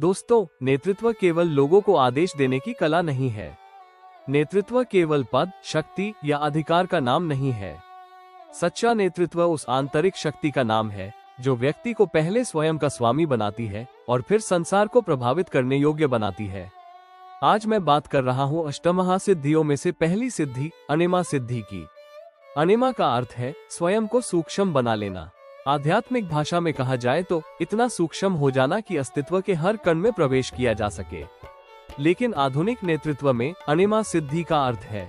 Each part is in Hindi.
दोस्तों, नेतृत्व केवल लोगों को आदेश देने की कला नहीं है। नेतृत्व केवल पद, शक्ति या अधिकार का नाम नहीं है। सच्चा नेतृत्व उस आंतरिक शक्ति का नाम है जो व्यक्ति को पहले स्वयं का स्वामी बनाती है और फिर संसार को प्रभावित करने योग्य बनाती है। आज मैं बात कर रहा हूँ अष्टमहासिद्धियों में से पहली सिद्धि अनिमा सिद्धि की। अनिमा का अर्थ है स्वयं को सूक्ष्म बना लेना। आध्यात्मिक भाषा में कहा जाए तो इतना सूक्ष्म हो जाना कि अस्तित्व के हर कण में प्रवेश किया जा सके। लेकिन आधुनिक नेतृत्व में अनिमा सिद्धि का अर्थ है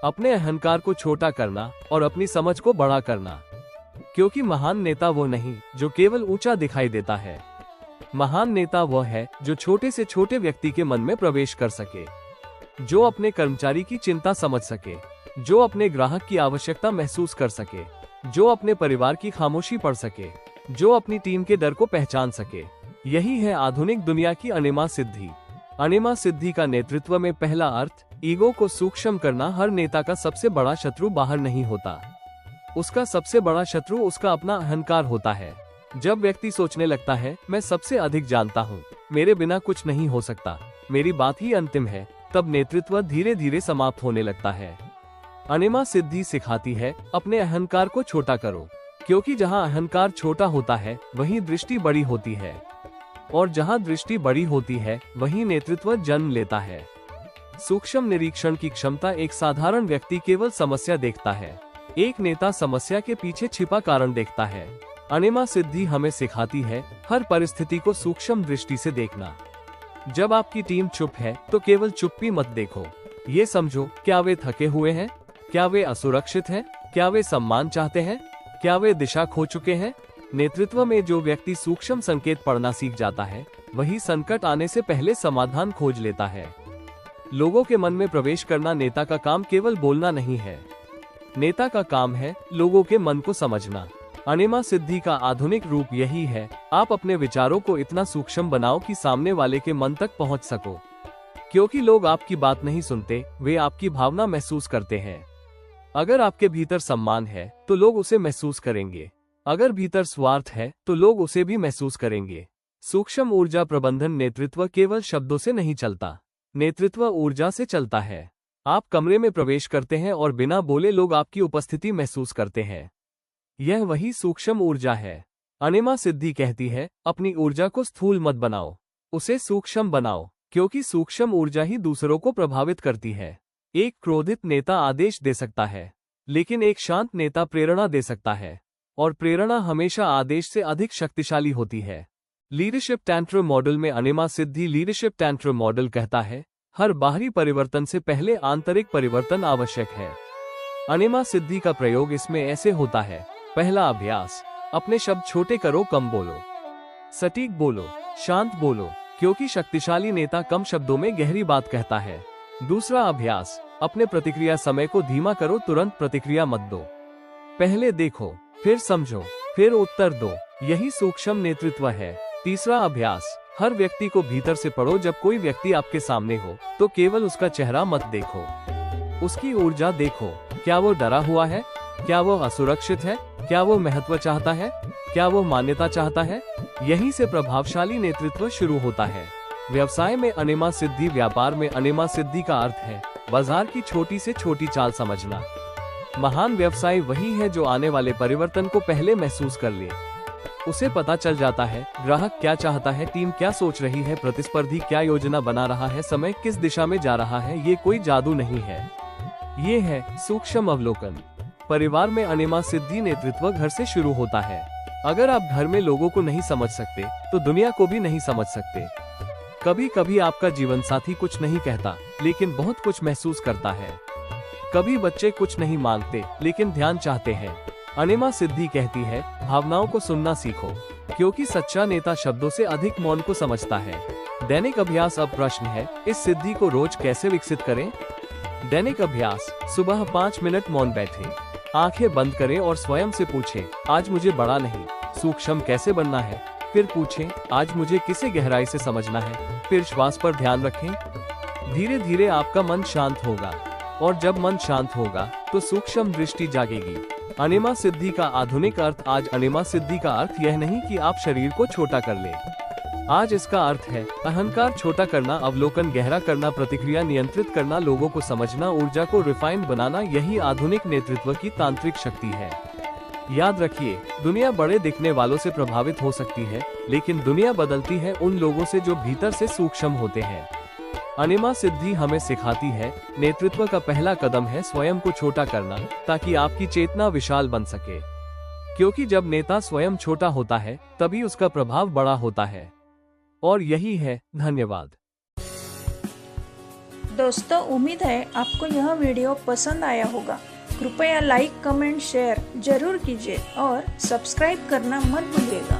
अपने अहंकार को छोटा करना और अपनी समझ को बड़ा करना। क्योंकि महान नेता वो नहीं जो केवल ऊंचा दिखाई देता है। महान नेता वह है जो छोटे से छोटे व्यक्ति के मन में प्रवेश कर सके, जो अपने कर्मचारी की चिंता समझ सके, जो अपने ग्राहक की आवश्यकता महसूस कर सके, जो अपने परिवार की खामोशी पढ़ सके, जो अपनी टीम के डर को पहचान सके। यही है आधुनिक दुनिया की अनिमा सिद्धि। अनिमा सिद्धि का नेतृत्व में पहला अर्थ ईगो को सूक्ष्म करना। हर नेता का सबसे बड़ा शत्रु बाहर नहीं होता, उसका सबसे बड़ा शत्रु उसका अपना अहंकार होता है। जब व्यक्ति सोचने लगता है मैं सबसे अधिक जानता हूँ, मेरे बिना कुछ नहीं हो सकता, मेरी बात ही अंतिम है, तब नेतृत्व धीरे धीरे समाप्त होने लगता है। अनिमा सिद्धि सिखाती है अपने अहंकार को छोटा करो, क्योंकि जहाँ अहंकार छोटा होता है वहीं दृष्टि बड़ी होती है, और जहाँ दृष्टि बड़ी होती है वहीं नेतृत्व जन्म लेता है। सूक्ष्म निरीक्षण की क्षमता। एक साधारण व्यक्ति केवल समस्या देखता है, एक नेता समस्या के पीछे छिपा कारण देखता है। अनिमा सिद्धि हमें सिखाती है हर परिस्थिति को सूक्ष्म दृष्टि से देखना। जब आपकी टीम चुप है तो केवल चुप्पी मत देखो, ये समझो क्या वे थके हुए हैं, क्या वे असुरक्षित हैं, क्या वे सम्मान चाहते हैं, क्या वे दिशा खो चुके हैं। नेतृत्व में जो व्यक्ति सूक्ष्म संकेत पढ़ना सीख जाता है वही संकट आने से पहले समाधान खोज लेता है। लोगों के मन में प्रवेश करना। नेता का काम केवल बोलना नहीं है, नेता का काम है लोगों के मन को समझना। अनिमा सिद्धि का आधुनिक रूप यही है, आप अपने विचारों को इतना सूक्ष्म बनाओ कि सामने वाले के मन तक पहुंच सको। क्योंकि लोग आपकी बात नहीं सुनते, वे आपकी भावना महसूस करते हैं। अगर आपके भीतर सम्मान है तो लोग उसे महसूस करेंगे, अगर भीतर स्वार्थ है तो लोग उसे भी महसूस करेंगे। सूक्ष्म ऊर्जा प्रबंधन। नेतृत्व केवल शब्दों से नहीं चलता, नेतृत्व ऊर्जा से चलता है। आप कमरे में प्रवेश करते हैं और बिना बोले लोग आपकी उपस्थिति महसूस करते हैं। यह वही सूक्ष्म ऊर्जा है। अनिमा सिद्धि कहती है अपनी ऊर्जा को स्थूल मत बनाओ, उसे सूक्ष्म बनाओ, क्योंकि सूक्ष्म ऊर्जा ही दूसरों को प्रभावित करती है। एक क्रोधित नेता आदेश दे सकता है, लेकिन एक शांत नेता प्रेरणा दे सकता है, और प्रेरणा हमेशा आदेश से अधिक शक्तिशाली होती है। लीडरशिप टैंट्रम मॉडल में अनिमा सिद्धि। लीडरशिप टैंट्रम मॉडल कहता है हर बाहरी परिवर्तन से पहले आंतरिक परिवर्तन आवश्यक है। अनिमा सिद्धि का प्रयोग इसमें ऐसे होता है। पहला अभ्यास, अपने शब्द छोटे करो, कम बोलो, सटीक बोलो, शांत बोलो, क्योंकि शक्तिशाली नेता कम शब्दों में गहरी बात कहता है। दूसरा अभ्यास, अपने प्रतिक्रिया समय को धीमा करो, तुरंत प्रतिक्रिया मत दो, पहले देखो, फिर समझो, फिर उत्तर दो। यही सूक्ष्म नेतृत्व है। तीसरा अभ्यास, हर व्यक्ति को भीतर से पढ़ो। जब कोई व्यक्ति आपके सामने हो तो केवल उसका चेहरा मत देखो, उसकी ऊर्जा देखो। क्या वो डरा हुआ है, क्या वो असुरक्षित है, क्या वो महत्व चाहता है, क्या वो मान्यता चाहता है। यहीं से प्रभावशाली नेतृत्व शुरू होता है। व्यवसाय में अनिमा सिद्धि। व्यापार में अनिमा सिद्धि का अर्थ है बाजार की छोटी से छोटी चाल समझना। महान व्यवसाय वही है जो आने वाले परिवर्तन को पहले महसूस कर ले। उसे पता चल जाता है ग्राहक क्या चाहता है, टीम क्या सोच रही है, प्रतिस्पर्धी क्या योजना बना रहा है, समय किस दिशा में जा रहा है। ये कोई जादू नहीं है, ये है सूक्ष्म अवलोकन। परिवार में अनिमा सिद्धि। नेतृत्व घर से शुरू होता है। अगर आप घर में लोगों को नहीं समझ सकते तो दुनिया को भी नहीं समझ सकते। कभी कभी आपका जीवन साथी कुछ नहीं कहता लेकिन बहुत कुछ महसूस करता है। कभी बच्चे कुछ नहीं मांगते लेकिन ध्यान चाहते हैं। अनिमा सिद्धि कहती है भावनाओं को सुनना सीखो, क्योंकि सच्चा नेता शब्दों से अधिक मौन को समझता है। दैनिक अभ्यास। अब प्रश्न है, इस सिद्धि को रोज कैसे विकसित करें। दैनिक अभ्यास। सुबह 5 मिनट मौन बैठे, आंखें बंद करें और स्वयं से पूछें आज मुझे बड़ा नहीं सूक्ष्म कैसे बनना है। फिर पूछें आज मुझे किसे गहराई से समझना है। फिर श्वास पर ध्यान रखें। धीरे धीरे आपका मन शांत होगा, और जब मन शांत होगा तो सूक्ष्म दृष्टि जागेगी। अनिमा सिद्धि का आधुनिक अर्थ। आज अनिमा सिद्धि का अर्थ यह नहीं कि आप शरीर को छोटा कर लें, आज इसका अर्थ है अहंकार छोटा करना, अवलोकन गहरा करना, प्रतिक्रिया नियंत्रित करना, लोगों को समझना, ऊर्जा को रिफाइंड बनाना। यही आधुनिक नेतृत्व की तांत्रिक शक्ति है। याद रखिए, दुनिया बड़े दिखने वालों से प्रभावित हो सकती है, लेकिन दुनिया बदलती है उन लोगों से जो भीतर से सूक्ष्म होते हैं। अनिमा सिद्धि हमें सिखाती है, नेतृत्व का पहला कदम है स्वयं को छोटा करना, ताकि आपकी चेतना विशाल बन सके। क्योंकि जब नेता स्वयं छोटा होता है, तभी उसका प्रभाव बड़ा होता है। और यही है। धन्यवाद दोस्तों, उम्मीद है आपको यह वीडियो पसंद आया होगा। कृपया लाइक, कमेंट, शेयर जरूर कीजिए और सब्सक्राइब करना मत भूलिएगा।